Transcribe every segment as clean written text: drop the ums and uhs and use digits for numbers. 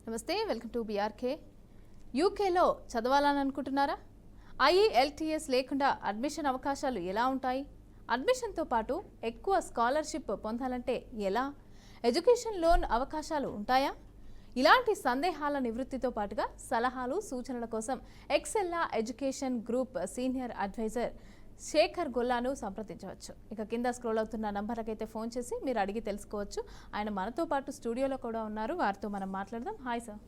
నమస్తే, welcome to BRK. యూకేలో చదవాలని అనుకుంటున్నారా? ఐఈఎల్టీఎస్ లేకుండా అడ్మిషన్ అవకాశాలు ఎలా ఉంటాయి? అడ్మిషన్తో పాటు ఎక్కువ స్కాలర్షిప్ పొందాలంటే ఎలా? ఎడ్యుకేషన్ లోన్ అవకాశాలు ఉంటాయా? ఇలాంటి సందేహాల నివృత్తితో పాటుగా సలహాలు సూచనల కోసం Excella education group senior advisor Shekhar గొల్లాను సంప్రదించవచ్చు. ఇక కింద స్క్రోల్ అవుతున్న నంబర్లకైతే ఫోన్ చేసి మీరు అడిగి తెలుసుకోవచ్చు. ఆయన మనతో పాటు స్టూడియోలో కూడా ఉన్నారు, వారితో మనం మాట్లాడదాం. హాయ్ సార్,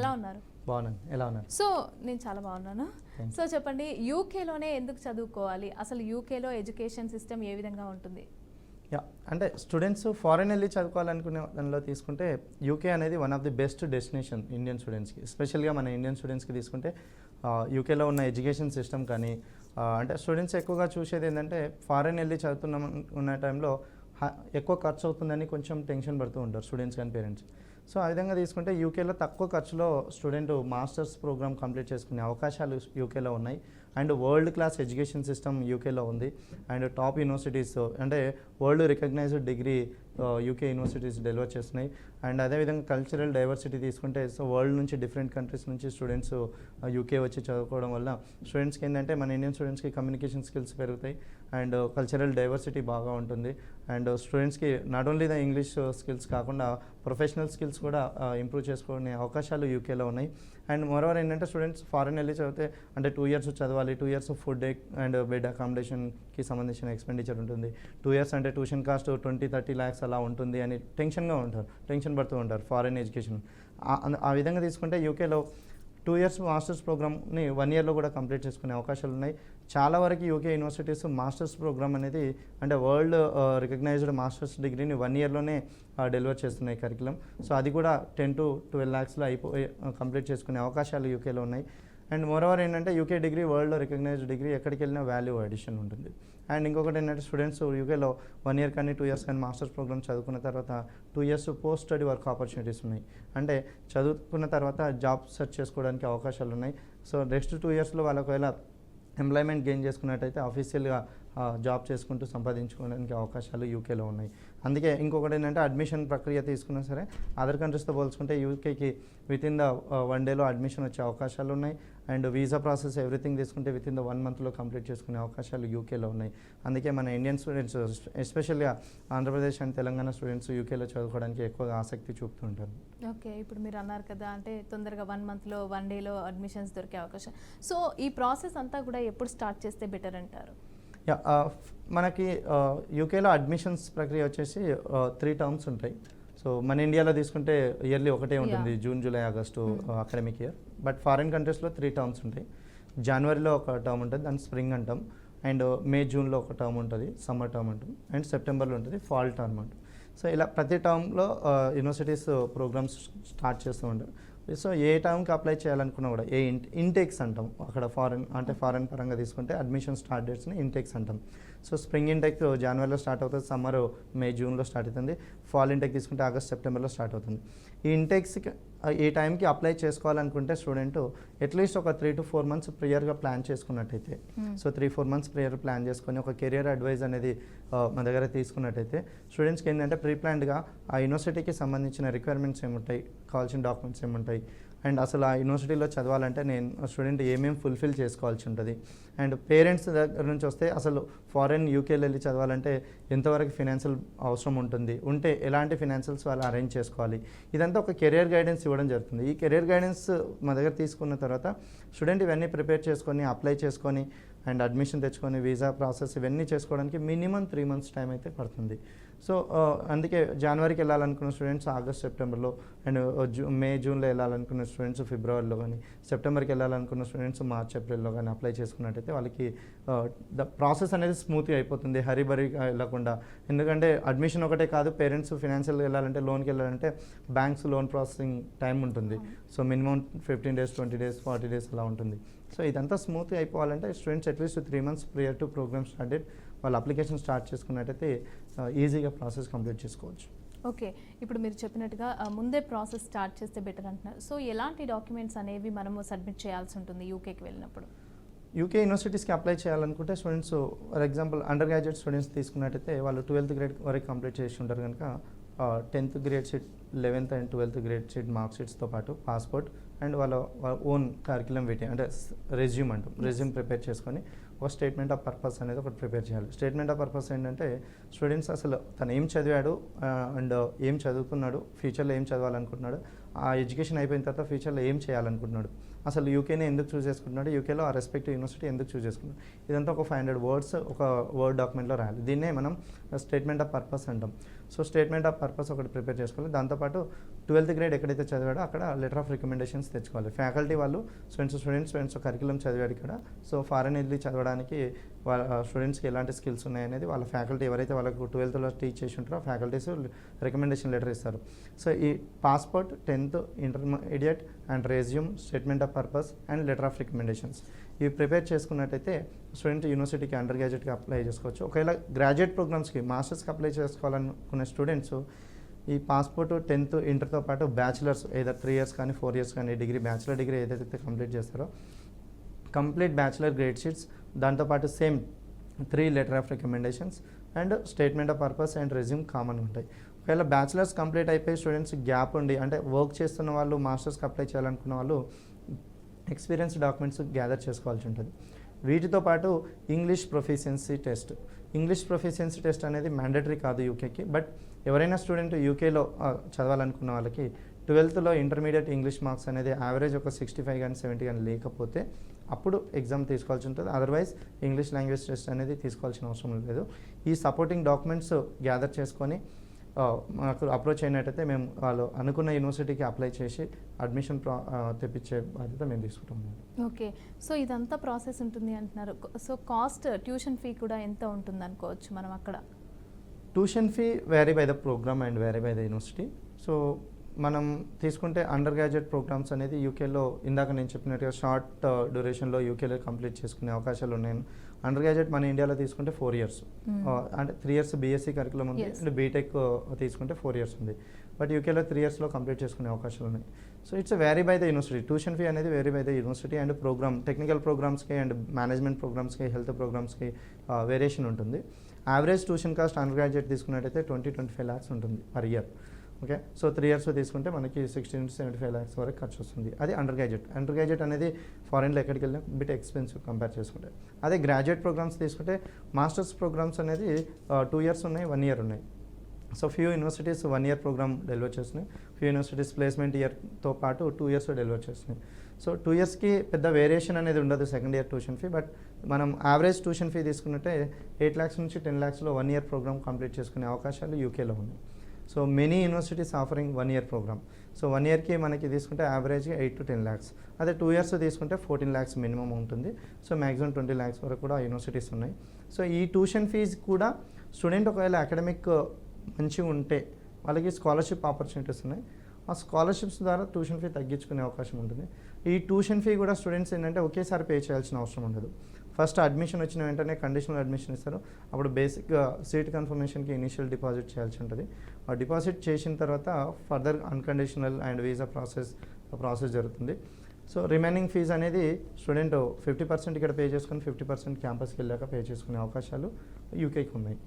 ఎలా ఉన్నారు? బాగున్నాను. ఎలా ఉన్నారు? సో నేను చాలా బాగున్నాను. సో చెప్పండి, యూకేలోనే ఎందుకు చదువుకోవాలి? అసలు యూకేలో ఎడ్యుకేషన్ సిస్టమ్ ఏ విధంగా ఉంటుంది? అంటే స్టూడెంట్స్ ఫారెన్ వెళ్ళి చదువుకోవాలనుకునే దానిలో తీసుకుంటే యూకే అనేది one of the best destination Indian స్టూడెంట్స్కి. ఎస్పెషల్గా మన ఇండియన్ స్టూడెంట్స్కి తీసుకుంటే యూకేలో ఉన్న ఎడ్యుకేషన్ సిస్టమ్ కానీ అంటే స్టూడెంట్స్ ఎక్కువగా చూసేది ఏంటంటే ఫారెన్ వెళ్ళి చదువుతున్నాం ఉన్న టైంలో ఎక్కువ ఖర్చు అవుతుందని కొంచెం టెన్షన్ పడుతూ ఉంటారు స్టూడెంట్స్ కానీ పేరెంట్స్. సో ఆ విధంగా తీసుకుంటే యూకేలో తక్కువ ఖర్చులో స్టూడెంట్ మాస్టర్స్ ప్రోగ్రామ్ కంప్లీట్ చేసుకునే అవకాశాలు యూకేలో ఉన్నాయి. And world class education system యూకేలో ఉంది. అండ్ టాప్ యూనివర్సిటీస్ అంటే world recognized degree UK universities deliver చేస్తున్నాయి. అండ్ అదేవిధంగా కల్చరల్ డైవర్సిటీ తీసుకుంటే సో వరల్డ్ నుంచి డిఫరెంట్ కంట్రీస్ నుంచి స్టూడెంట్స్ యూకే వచ్చి చదువుకోవడం వల్ల స్టూడెంట్స్కి ఏంటంటే మన ఇండియన్ స్టూడెంట్స్కి కమ్యూనికేషన్ స్కిల్స్ పెరుగుతాయి అండ్ కల్చరల్ డైవర్సిటీ బాగా ఉంటుంది. అండ్ స్టూడెంట్స్కి not only the English skills కాకుండా ప్రొఫెషనల్ స్కిల్స్ కూడా ఇంప్రూవ్ చేసుకునే అవకాశాలు యూకేలో ఉన్నాయి. అండ్ మోరోవర్ ఏంటంటే స్టూడెంట్స్ ఫారెన్ వెళ్ళి చదివితే అంటే 2 years చదవాలి. 2 years ఫుడ్ అండ్ బెడ్ అకామిడేషన్కి సంబంధించిన ఎక్స్పెండిచర్ ఉంటుంది. 2 years అంటే ట్యూషన్ కాస్ట్ 20-30 lakhs అలా ఉంటుంది అని టెన్షన్ పడుతూ ఉంటారు ఫారెన్ ఎడ్యుకేషన్. ఆ విధంగా తీసుకుంటే యూకేలో 2 years మాస్టర్స్ ప్రోగ్రామ్ని 1 yearలో కూడా కంప్లీట్ చేసుకునే అవకాశాలు ఉన్నాయి. చాలా వరకు యూకే యూనివర్సిటీస్ మాస్టర్స్ ప్రోగ్రామ్ అనేది అంటే వరల్డ్ రికగ్నైజ్డ్ మాస్టర్స్ డిగ్రీని 1 yearలోనే డెలివర్ చేస్తున్నాయి కరికులం. సో అది కూడా 10-12 lakhsలో కంప్లీట్ చేసుకునే అవకాశాలు యూకేలో ఉన్నాయి. అండ్ మోరోవర్ ఏంటంటే యూకే డిగ్రీ వరల్డ్లో రికగ్నైజ్డ్ డిగ్రీ ఎక్కడికి వెళ్ళినా వాల్యూ అడిషన్ ఉంటుంది. అండ్ ఇంకొకటి ఏంటంటే స్టూడెంట్స్ యూకేలో 1 year కానీ 2 years కానీ మాస్టర్స్ ప్రోగ్రామ్ చదువుకున్న తర్వాత 2 years post study work opportunities ఉన్నాయి. అంటే చదువుకున్న తర్వాత జాబ్ సెర్చ్ చేసుకోవడానికి అవకాశాలు ఉన్నాయి. సో నెక్స్ట్ 2 yearsలో వాళ్ళు ఒకవేళ ఎంప్లాయ్మెంట్ గెయిన్ చేసుకున్నట్టయితే ఆఫీషియల్గా జాబ్ చేసుకుంటూ సంపాదించుకోవడానికి అవకాశాలు యూకేలో ఉన్నాయి. అందుకే ఇంకొకటి ఏంటంటే అడ్మిషన్ ప్రక్రియ తీసుకున్నా సరే అదర్ కంట్రీస్తో పోల్చుకుంటే యూకేకి వితిన్ ద 1 dayలో అడ్మిషన్ వచ్చే అవకాశాలు ఉన్నాయి. అండ్ వీసా ప్రాసెస్ ఎవ్రీథింగ్ తీసుకుంటే వితిన్ ద 1 monthలో కంప్లీట్ చేసుకునే అవకాశాలు యూకేలో ఉన్నాయి. అందుకే మన ఇండియన్ స్టూడెంట్స్ ఎస్పెషల్గా ఆంధ్రప్రదేశ్ అండ్ తెలంగాణ స్టూడెంట్స్ యూకేలో చదువుకోవడానికి ఎక్కువగా ఆసక్తి చూపుతుంటారు. ఓకే, ఇప్పుడు మీరు అన్నారు కదా అంటే తొందరగా 1 monthలో 1 dayలో అడ్మిషన్స్ దొరికే అవకాశం. సో ఈ ప్రాసెస్ అంతా కూడా ఎప్పుడు స్టార్ట్ చేస్తే బెటర్ అంటారు? మనకి యూకేలో అడ్మిషన్స్ ప్రక్రియ వచ్చేసి 3 terms ఉంటాయి. సో మన ఇండియాలో తీసుకుంటే ఇయర్లీ ఒకటే ఉంటుంది, June July August academic year. But foreign కంట్రీస్లో 3 terms ఉంటాయి. జనవరిలో ఒక టర్మ్ ఉంటుంది, దాన్ని స్ప్రింగ్ అంటాం. అండ్ మే జూన్లో ఒక టర్మ్ ఉంటుంది, సమ్మర్ టర్మ్ అంటాం. అండ్ సెప్టెంబర్లో ఉంటుంది, ఫాల్ టర్మ్ అంటాం. సో ఇలా ప్రతి టర్మ్లో యూనివర్సిటీస్ ప్రోగ్రామ్స్ స్టార్ట్ చేస్తూ ఉంటారు. సో ఏ టర్మ్కి అప్లై చేయాలనుకున్నా కూడా ఇంటేక్స్ అంటాం. అక్కడ ఫారెన్ పరంగా తీసుకుంటే అడ్మిషన్ స్టార్ట్ డేట్స్ని ఇంటేక్స్ అంటాం. సో స్ప్రింగ్ ఇంటెక్ జనవరిలో స్టార్ట్ అవుతుంది, సమ్మర్ మే జూన్లో స్టార్ట్ అవుతుంది, ఫాల్ ఇంటెక్ తీసుకుంటే ఆగస్ట్ సెప్టెంబర్లో స్టార్ట్ అవుతుంది. ఈ ఇంటెక్స్కి ఈ టైంకి అప్లై చేసుకోవాలనుకుంటే స్టూడెంట్ అట్లీస్ట్ ఒక 3 to 4 months ప్రియర్గా ప్లాన్ చేసుకున్నట్టయితే, సో 3-4 months ప్రియర్ ప్లాన్ చేసుకొని ఒక కెరియర్ అడ్వైజ్ అనేది మన దగ్గర తీసుకున్నట్టయితే స్టూడెంట్స్కి ఏంటంటే ప్రీ ప్లాన్డ్గా ఆ యూనివర్సిటీకి సంబంధించిన రిక్వైర్మెంట్స్ ఏముంటాయి, కావాల్సిన డాక్యుమెంట్స్ ఏముంటాయి, అండ్ అసలు ఆ యూనివర్సిటీలో చదవాలంటే స్టూడెంట్ ఏమేమి ఫుల్ఫిల్ చేసుకోవాల్సి ఉంటుంది. అండ్ పేరెంట్స్ దగ్గర నుంచి వస్తే అసలు ఫారెన్ యూకేలో వెళ్ళి చదవాలంటే ఎంతవరకు ఫినాన్షియల్ అవసరం ఉంటుంది, ఉంటే ఎలాంటి ఫినాన్షియల్స్ వాళ్ళు అరేంజ్ చేసుకోవాలి, ఇదంతా ఒక కెరియర్ గైడెన్స్ ఇవ్వడం జరుగుతుంది. ఈ కెరియర్ గైడెన్స్ మా దగ్గర తీసుకున్న తర్వాత స్టూడెంట్ ఇవన్నీ ప్రిపేర్ చేసుకొని అప్లై చేసుకొని అండ్ అడ్మిషన్ తెచ్చుకొని వీసా ప్రాసెస్ ఇవన్నీ చేసుకోవడానికి మినిమం 3 months టైం అయితే పడుతుంది. సో అందుకే జనవరికి వెళ్ళాలనుకున్న స్టూడెంట్స్ ఆగస్ట్ సెప్టెంబర్లో, అండ్ మే జూన్లో వెళ్ళాలనుకున్న స్టూడెంట్స్ ఫిబ్రవరిలో కానీ, సెప్టెంబర్కి వెళ్ళాలనుకున్న స్టూడెంట్స్ మార్చ్ ఏప్రిల్లో కానీ అప్లై చేసుకున్నట్టయితే వాళ్ళకి ద ప్రాసెస్ అనేది స్మూత్గా అయిపోతుంది, హరీబరీగా వెళ్ళకుండా. ఎందుకంటే అడ్మిషన్ ఒకటే కాదు, పేరెంట్స్ ఫినాన్షియల్గా వెళ్ళాలంటే లోన్కి వెళ్ళాలంటే బ్యాంక్స్ లోన్ ప్రాసెసింగ్ టైం ఉంటుంది. So minimum 15 days 20 days 40 days అలా ఉంటుంది. సో ఇదంతా స్మూత్గా అయిపోవాలంటే students at least 3 months prior to programme start date వాళ్ళు అప్లికేషన్ స్టార్ట్ చేసుకున్నట్టయితే ఈజీగా ప్రాసెస్ కంప్లీట్ చేసుకోవచ్చు. ఓకే, ఇప్పుడు మీరు చెప్పినట్టుగా ముందే ప్రాసెస్ స్టార్ట్ చేస్తే బెటర్ అంటున్నారు. సో ఎలాంటి డాక్యుమెంట్స్ అనేవి మనము సబ్మిట్ చేయాల్సి ఉంటుంది యూకేకి వెళ్ళినప్పుడు? యూకే యూనివర్సిటీస్కి అప్లై చేయాలనుకుంటే students for example under graduate students తీసుకున్నట్టయితే వాళ్ళు 12th grade వరకు కంప్లీట్ చేసి ఉంటారు కనుక 10th grade 11th and 12th grade sheet mark షీట్స్తో పాటు పాస్పోర్ట్ అండ్ వాళ్ళ ఓన్ కరికులం వెయిటింగ్ అంటే రెజ్యూమ్ అంటాం, రెజ్యూమ్ ప్రిపేర్ చేసుకొని ఒక స్టేట్మెంట్ ఆఫ్ పర్పస్ అనేది ఒకటి ప్రిపేర్ చేయాలి. స్టేట్మెంట్ ఆఫ్ పర్పస్ ఏంటంటే స్టూడెంట్స్ అసలు తను ఏం చదివాడు అండ్ ఏం చదువుతున్నాడు, ఫ్యూచర్లో ఏం చదవాలనుకుంటున్నాడు, ఆ ఎడ్యుకేషన్ అయిపోయిన తర్వాత ఫ్యూచర్లో ఏం చేయాలనుకుంటున్నాడు, అసలు యూకేనే ఎందుకు చూస్ చేసుకుంటున్నాడు, యూకేలో ఆ రెస్పెక్టివ్ యూనివర్సిటీ ఎందుకు చూస్ చేసుకుంటున్నాడు, ఇదంతా ఒక 500 వర్డ్స్ ఒక వర్డ్ డాక్యుమెంట్లో రాయాలి. దీన్నే మనం స్టేట్మెంట్ ఆఫ్ పర్పస్ అంటాం. సో స్టేట్మెంట్ ఆఫ్ పర్పస్ ఒకటి ప్రిపేర్ చేసుకోవాలి. దాంతోపాటు 12th గ్రేడ్ ఎక్కడైతే చదివాడో అక్కడ లెటర్ ఆఫ్ రికమెండేషన్స్ తెచ్చుకోవాలి. ఫ్యాకల్టీ వాళ్ళు స్టూడెంట్స్ కరికులం చదివాడు ఇక్కడ, సో ఫారెన్ వెళ్ళి చదవడానికి వాళ్ళ స్టూడెంట్స్కి ఎలాంటి స్కిల్స్ ఉన్నాయనేది వాళ్ళ ఫ్యాకల్టీ ఎవరైతే వాళ్ళకు 12thలో టీచ్ చేసి ఉంటారో ఆ ఫ్యాకల్టీస్ రికమెండేషన్ లెటర్ ఇస్తారు. సో ఈ passport, 10th, intermediate and resume, statement of purpose and letter of recommendations ఇవి ప్రిపేర్ చేసుకున్నట్టయితే స్టూడెంట్ యూనివర్సిటీకి అండర్ గ్రాడ్యుయేట్కి అప్లై చేసుకోవచ్చు. ఒకవేళ గ్రాడ్యుయేట్ ప్రోగ్రామ్స్కి మాస్టర్స్కి అప్లై చేసుకోవాలనుకునే స్టూడెంట్స్ ఈ పాస్పోర్ట్, 10th, ఇంటర్తో పాటు బ్యాచిలర్స్ ఏదో 3 years కానీ 4 years కానీ బ్యాచిలర్ డిగ్రీ ఏదైతే కంప్లీట్ చేస్తారో కంప్లీట్ బ్యాచిలర్ గ్రేడ్ షీట్స్, దాంతోపాటు same 3 letter of recommendations and statement of purpose and resume common ఉంటాయి. ఒకవేళ బ్యాచిలర్స్ కంప్లీట్ అయిపోయి స్టూడెంట్స్ గ్యాప్ ఉండి అంటే వర్క్ చేస్తున్న వాళ్ళు మాస్టర్స్కి అప్లై చేయాలనుకున్న వాళ్ళు ఎక్స్పీరియన్స్ డాక్యుమెంట్స్ గ్యాదర్ చేసుకోవాల్సి ఉంటుంది. వీటితో పాటు English proficiency test. English proficiency test అనేది మ్యాండేటరీ కాదు యూకేకి, బట్ ఎవరైనా స్టూడెంట్ యూకేలో చదవాలనుకున్న వాళ్ళకి 12thలో ఇంటర్మీడియట్ ఇంగ్లీష్ మార్క్స్ అనేది యావరేజ్ ఒక 65 కానీ 70 కానీ లేకపోతే అప్పుడు ఎగ్జామ్ తీసుకోవాల్సి ఉంటుంది. అదర్వైజ్ ఇంగ్లీష్ లాంగ్వేజ్ టెస్ట్ అనేది తీసుకోవాల్సిన అవసరం లేదు. ఈ సపోర్టింగ్ డాక్యుమెంట్స్ గ్యాదర్ చేసుకొని మాకు అప్రోచ్ అయినట్టయితే మేము వాళ్ళు అనుకున్న యూనివర్సిటీకి అప్లై చేసి అడ్మిషన్ తెప్పించే బాధ్యత మేము తీసుకుంటాము. ఓకే, సో ఇదంతా ప్రాసెస్ ఉంటుంది అంటున్నారు. సో కాస్ట్, ట్యూషన్ ఫీ కూడా ఎంత ఉంటుంది అనుకోవచ్చు మనం అక్కడ? Tuition fee vary by the program and vary by the university. So మనం తీసుకుంటే అండర్ గ్రాడ్యుయేట్ ప్రోగ్రామ్స్ అనేది యూకేలో ఇందాక నేను చెప్పినట్టుగా షార్ట్ డ్యూరేషన్లో యూకేలో కంప్లీట్ చేసుకునే అవకాశాలు ఉన్నాయి. అండర్ గ్రాడ్యుయేట్ మన ఇండియాలో తీసుకుంటే 4 years, అంటే 3 years బీఎస్సీ కరికులం ఉంది అండ్ బీటెక్ తీసుకుంటే 4 years ఉంది. బట్ యూకేలో 3 yearsలో కంప్లీట్ చేసుకునే అవకాశాలు ఉన్నాయి. So it's vary by the university. Tuition fee అనేది vary by the university and programme, technical ప్రోగ్రామ్స్కి అండ్ మేనేజ్మెంట్ ప్రోగ్రామ్స్కి, హెల్త్ ప్రోగ్రామ్స్కి వేరియేషన్ ఉంటుంది. Average tuition cost undergraduate తీసుకున్నట్టయితే 20-25 lakhs ఉంటుంది per year. Okay, so 3 years తీసుకుంటే మనకి 60 to 75 lakhs వరకు ఖర్చు వస్తుంది. అది అండర్ గ్రాడ్యుయేట్. అండర్ గ్రాడ్యుయేట్ అనేది ఫారెన్లో ఎక్కడికి వెళ్ళినా బిట్ ఎక్స్పెన్సివ్ కంపేర్ చేసుకుంటే. అదే గ్రాడ్యుయేట్ ప్రోగ్రామ్స్ తీసుకుంటే మాస్టర్స్ ప్రోగ్రామ్స్ అనేది 2 years ఉన్నాయి, 1 year ఉన్నాయి. So few universities 1 year program deliver చేస్తున్నాయి, ఫ్యూ యూనివర్సిటీస్ ప్లేస్మెంట్ ఇయర్తో పాటు 2 years డెలివర్ చేస్తున్నాయి. సో 2 yearsకి పెద్ద వేరియేషన్ అనేది ఉండదు second year tuition fee. But మనం యావరేజ్ ట్యూషన్ ఫీ తీసుకున్నట్టే 8 lakhs నుంచి 10 lakhsలో 1 year ప్రోగ్రామ్ కంప్లీట్ చేసుకునే అవకాశాలు యూకేలో ఉన్నాయి. So many universities offering 1 year program. So 1 yearకి మనకి తీసుకుంటే యావరేజ్గా 8 to 10 lakhs. అదే 2 years తీసుకుంటే 14 lakhs మినిమం ఉంటుంది. సో మ్యాక్సిమం 20 lakhs వరకు కూడా యూనివర్సిటీస్ ఉన్నాయి. సో ఈ ట్యూషన్ ఫీజు కూడా స్టూడెంట్ ఒకవేళ అకాడమిక్ మంచిగా ఉంటే వాళ్ళకి స్కాలర్షిప్ ఆపర్చునిటీస్ ఉన్నాయి. ఆ స్కాలర్షిప్స్ ద్వారా ట్యూషన్ ఫీ తగ్గించుకునే అవకాశం ఉంటుంది. ఈ ట్యూషన్ ఫీ కూడా స్టూడెంట్స్ ఏంటంటే ఒకేసారి పే చేయాల్సిన అవసరం ఉండదు. ఫస్ట్ అడ్మిషన్ వచ్చిన వెంటనే కండిషనల్ అడ్మిషన్ ఇస్తారు. అప్పుడు బేసిక్గా సీట్ కన్ఫర్మేషన్కి ఇనిషియల్ డిపాజిట్ చేయాల్సి ఉంటుంది. ఆ డిపాజిట్ చేసిన తర్వాత further unconditional and visa process జరుగుతుంది. సో రిమైనింగ్ ఫీజు అనేది స్టూడెంట్ 50% ఇక్కడ పే చేసుకుని 50% క్యాంపస్కి వెళ్ళాక పే చేసుకునే అవకాశాలు యూకేకి ఉన్నాయి.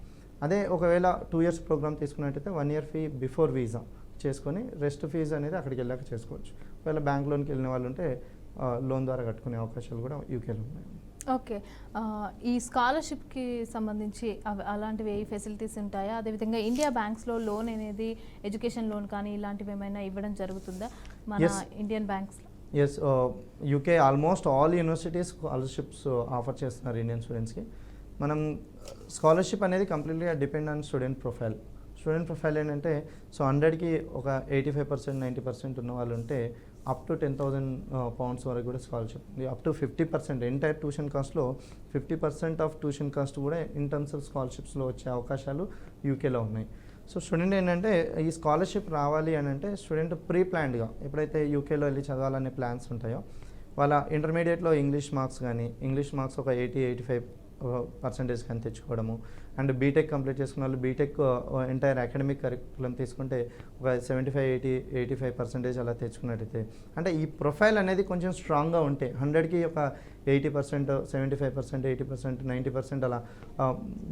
అదే ఒకవేళ 2 years ప్రోగ్రామ్ తీసుకున్నట్టయితే 1 year ఫీ బిఫోర్ వీసా చేసుకొని రెస్ట్ ఫీజు అనేది అక్కడికి వెళ్ళాక చేసుకోవచ్చు. ఒకవేళ బ్యాంక్ లోన్కి వెళ్ళిన వాళ్ళు ఉంటే లోన్ ద్వారా కట్టుకునే అవకాశాలు కూడా యూకేలో ఉన్నాయి. ఓకే, ఈ స్కాలర్షిప్కి సంబంధించి అలాంటివి ఏ ఫెసిలిటీస్ ఉంటాయా? అదేవిధంగా ఇండియా బ్యాంక్స్లో లోన్ అనేది ఎడ్యుకేషన్ లోన్ కానీ ఇలాంటివి ఏమైనా ఇవ్వడం జరుగుతుందా మన ఇండియన్ బ్యాంక్స్లో? Yes, UK almost all universities scholarships offer చేస్తున్నారు ఇండియన్ స్టూడెంట్స్కి. మనం స్కాలర్షిప్ అనేది కంప్లీట్గా depend on student profile. Student profile ఏంటంటే సో 100కి ఒక 85%, 90% ఉన్న వాళ్ళు ఉంటే అప్ టు 10,000 pounds వరకు కూడా స్కాలర్షిప్ ఉంది. అప్ టు 50% ఎంటైర్ ట్యూషన్ కాస్ట్లో 50% ఆఫ్ ట్యూషన్ కాస్ట్ కూడా ఇన్ టర్మ్స్ ఆఫ్ స్కాలర్షిప్స్లో వచ్చే అవకాశాలు యూకేలో ఉన్నాయి. సో స్టూడెంట్ ఏంటంటే ఈ స్కాలర్షిప్ రావాలి అని అంటే స్టూడెంట్ ప్రీ ప్లాన్డ్గా ఎప్పుడైతే యూకేలో వెళ్ళి చదవాలనే ప్లాన్స్ ఉంటాయో వాళ్ళ ఇంటర్మీడియట్లో ఇంగ్లీష్ మార్క్స్ కానీ ఇంగ్లీష్ మార్క్స్ ఒక 80-85 పర్సంటేజ్ కానీ తెచ్చుకోవడము. అండ్ బీటెక్ కంప్లీట్ చేసుకున్న వాళ్ళు బీటెక్ ఎంటైర్ అకాడమిక్ కరికులం తీసుకుంటే ఒక 75-85% అలా తెచ్చుకున్నట్టయితే, అంటే ఈ ప్రొఫైల్ అనేది కొంచెం స్ట్రాంగ్గా ఉంటే 100కి ఒక 80%, 75%, 80%, 90% అలా